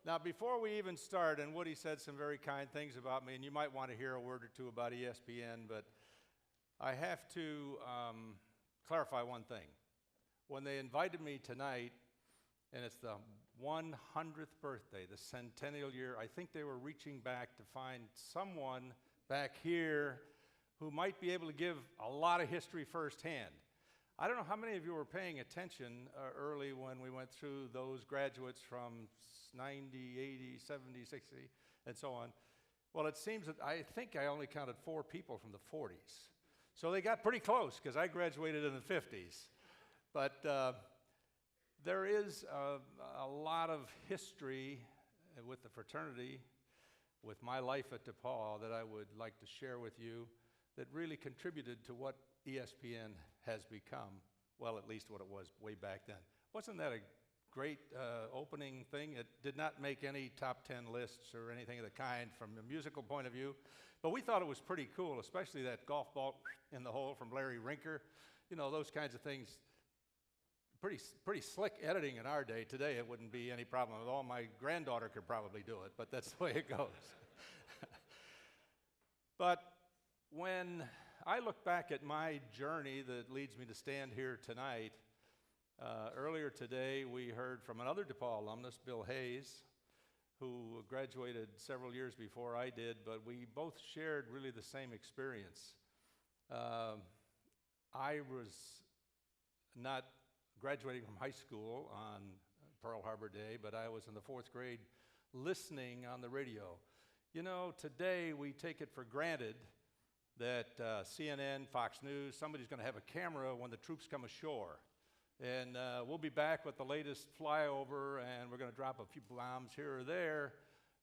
Now, before we even start, and Woody said some very kind things about me, and you might want to hear a word or two about ESPN, but I have to clarify one thing. When they invited me tonight, and it's the 100th birthday, the Centennial year, I think they were reaching back to find someone back here who might be able to give a lot of history firsthand. I don't know how many of you were paying attention early when we went through those graduates from 90, 80, 70, 60, and so on. Well, it seems that I think I only counted 4 people from the 40s. So they got pretty close because I graduated in the 50s. But there is a lot of history with the fraternity, with my life at DePaul that I would like to share with you that really contributed to what ESPN has become, well, at least what it was way back then. Wasn't that a great opening thing? It did not make any top 10 lists or anything of the kind from a musical point of view, but we thought it was pretty cool, especially that golf ball in the hole from Larry Rinker. You know, those kinds of things. Pretty slick editing in our day. Today it wouldn't be any problem at all. My granddaughter could probably do it, but that's the way it goes. But when I look back at my journey that leads me to stand here tonight, earlier today we heard from another DePaul alumnus, Bill Hayes, who graduated several years before I did, but we both shared really the same experience. I was not graduating from high school on Pearl Harbor Day, but I was in the 4th grade listening on the radio. You know, today we take it for granted that CNN, Fox News, somebody's going to have a camera when the troops come ashore. And we'll be back with the latest flyover, and we're going to drop a few bombs here or there.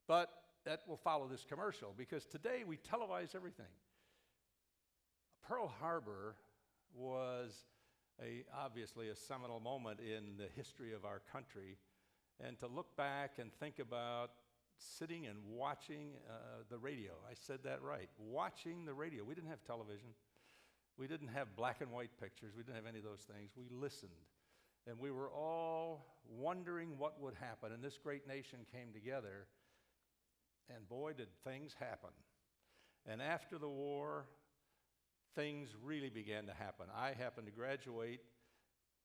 But that will follow this commercial, because today we televise everything. Pearl Harbor was obviously a seminal moment in the history of our country. And to look back and think about sitting and watching the radio. I said that right. Watching the radio. We didn't have television. We didn't have black and white pictures. We didn't have any of those things. We listened. And we were all wondering what would happen. And this great nation came together. And boy, did things happen. And after the war, things really began to happen. I happened to graduate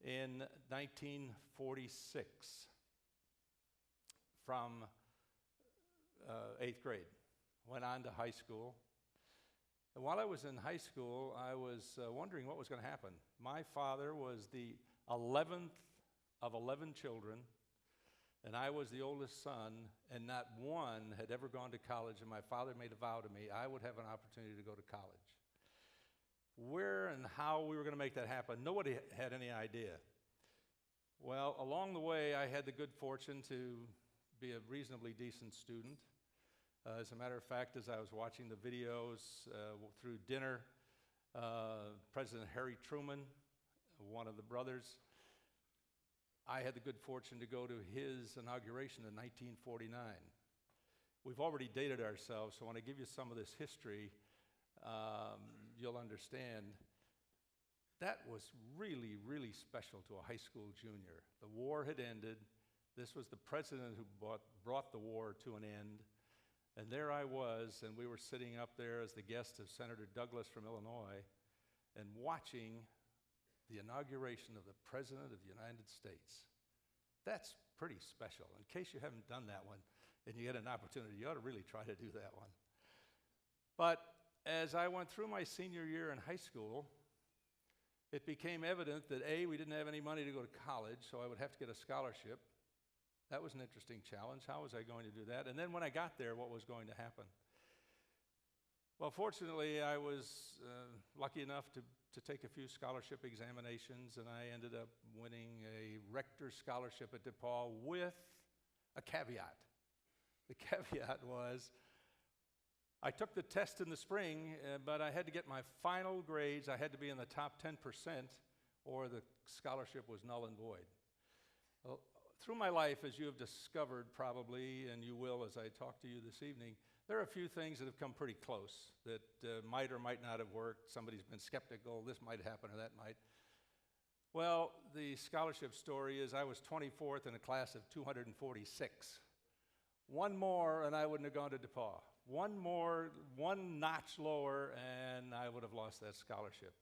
in 1946 from 8th grade. Went on to high school. And while I was in high school, I was wondering what was going to happen. My father was the 11th of 11 children, and I was the oldest son, and not one had ever gone to college, and my father made a vow to me I would have an opportunity to go to college. Where and how we were going to make that happen, nobody had any idea. Well, along the way, I had the good fortune to be a reasonably decent student. As a matter of fact, as I was watching the videos through dinner, President Harry Truman, one of the brothers, I had the good fortune to go to his inauguration in 1949. We've already dated ourselves, so when I give you some of this history, you'll understand that was really, really special to a high school junior. The war had ended. This was the president who brought the war to an end. And there I was, and we were sitting up there as the guest of Senator Douglas from Illinois and watching the inauguration of the President of the United States. That's pretty special. In case you haven't done that one and you get an opportunity, you ought to really try to do that one. But as I went through my senior year in high school, it became evident that A, we didn't have any money to go to college, so I would have to get a scholarship. That was an interesting challenge. How was I going to do that? And then when I got there, what was going to happen? Well, fortunately, I was lucky enough to take a few scholarship examinations, and I ended up winning a rector's scholarship at DePaul with a caveat. The caveat was I took the test in the spring, but I had to get my final grades. I had to be in the top 10%, or the scholarship was null and void. Well, through my life, as you have discovered probably, and you will as I talk to you this evening, there are a few things that have come pretty close that might or might not have worked. Somebody's been skeptical, this might happen or that might. Well, the scholarship story is I was 24th in a class of 246. One more, and I wouldn't have gone to DePaul. One more, one notch lower, and I would have lost that scholarship.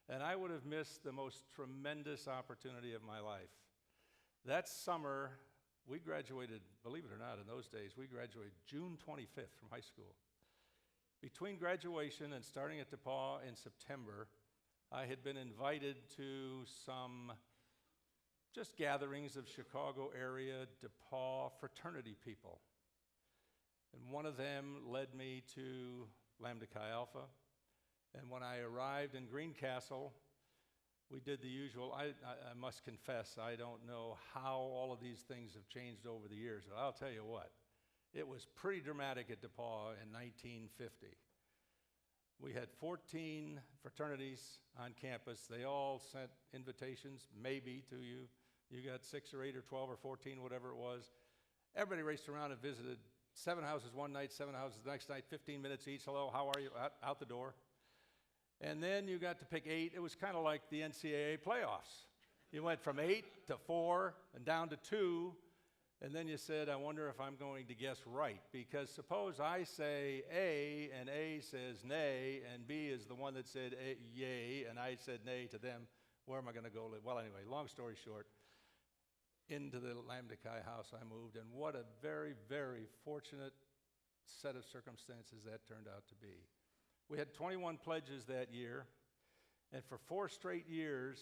And I would have missed the most tremendous opportunity of my life. That summer, we graduated, believe it or not, in those days, we graduated June 25th from high school. Between graduation and starting at DePaul in September, I had been invited to some just gatherings of Chicago area DePaul fraternity people. And one of them led me to Lambda Chi Alpha. And when I arrived in Greencastle, we did the usual. I must confess, I don't know how all of these things have changed over the years, but I'll tell you what, it was pretty dramatic at DePaul in 1950. We had 14 fraternities on campus. They all sent invitations, maybe, to you. You got 6 or 8 or 12 or 14, whatever it was. Everybody raced around and visited 7 houses one night, 7 houses the next night, 15 minutes each. Hello, how are you? Out the door. And then you got to pick 8. It was kind of like the NCAA playoffs. You went from 8 to 4 and down to 2, and then you said, I wonder if I'm going to guess right, because suppose I say A, and A says nay, and B is the one that said yay, and I said nay to them. Where am I going to go live? Well, anyway, long story short, into the Lambda Chi house I moved, and what a very, very fortunate set of circumstances that turned out to be. We had 21 pledges that year, and for 4 straight years,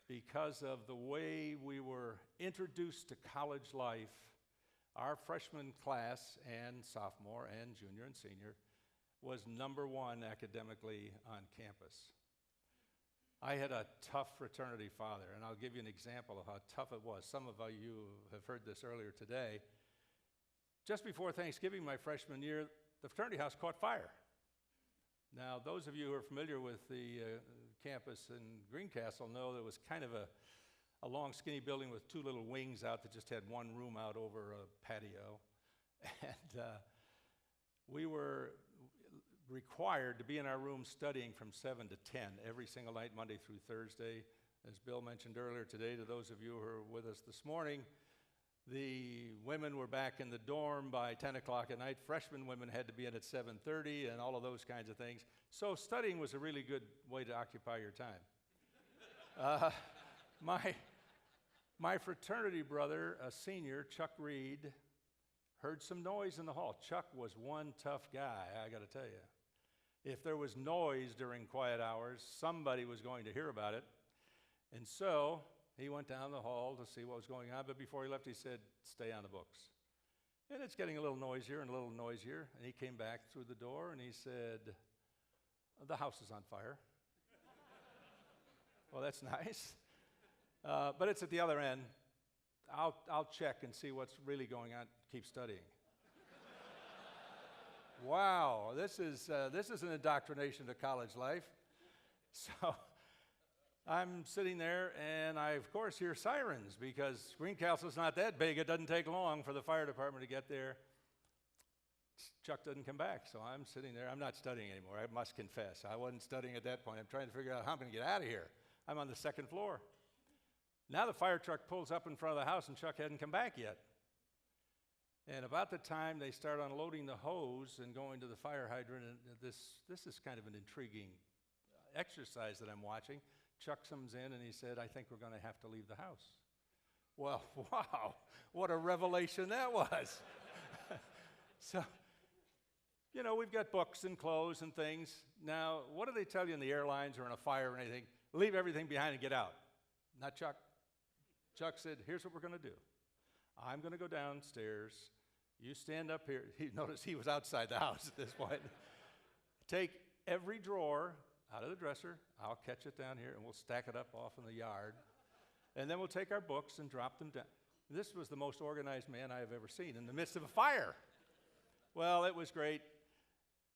because of the way we were introduced to college life, our freshman class and sophomore and junior and senior was #1 academically on campus. I had a tough fraternity father, and I'll give you an example of how tough it was. Some of you have heard this earlier today. Just before Thanksgiving, my freshman year, the fraternity house caught fire. Now, those of you who are familiar with the campus in Greencastle know that it was kind of a long, skinny building with 2 little wings out that just had 1 room out over a patio. And we were required to be in our room studying from 7 to 10 every single night, Monday through Thursday. As Bill mentioned earlier today, to those of you who are with us this morning, the women were back in the dorm by 10 o'clock at night. Freshman women had to be in at 7:30 and all of those kinds of things. So studying was a really good way to occupy your time. My fraternity brother, a senior, Chuck Reed, heard some noise in the hall. Chuck was one tough guy, I got to tell you. If there was noise during quiet hours, somebody was going to hear about it. And so he went down the hall to see what was going on, but before he left, he said, stay on the books. And it's getting a little noisier and a little noisier, and he came back through the door, and he said, the house is on fire. Well, that's nice. But it's at the other end. I'll check and see what's really going on. Keep studying. Wow, this is an indoctrination to college life. So I'm sitting there, and I, of course, hear sirens, because Greencastle's not that big. It doesn't take long for the fire department to get there. Chuck doesn't come back, so I'm sitting there. I'm not studying anymore, I must confess. I wasn't studying at that point. I'm trying to figure out how I'm going to get out of here. I'm on the 2nd floor. Now the fire truck pulls up in front of the house, and Chuck hadn't come back yet. And about the time they start unloading the hose and going to the fire hydrant, and this is kind of an intriguing exercise that I'm watching. Chuck comes in and he said, I think we're going to have to leave the house. Well, wow, what a revelation that was. So, you know, we've got books and clothes and things. Now, what do they tell you in the airlines or in a fire or anything? Leave everything behind and get out. Not Chuck. Chuck said, here's what we're going to do. I'm going to go downstairs. You stand up here. Notice he was outside the house at this point. Take every drawer out of the dresser. I'll catch it down here, and we'll stack it up off in the yard. And then we'll take our books and drop them down. This was the most organized man I have ever seen in the midst of a fire. Well, it was great.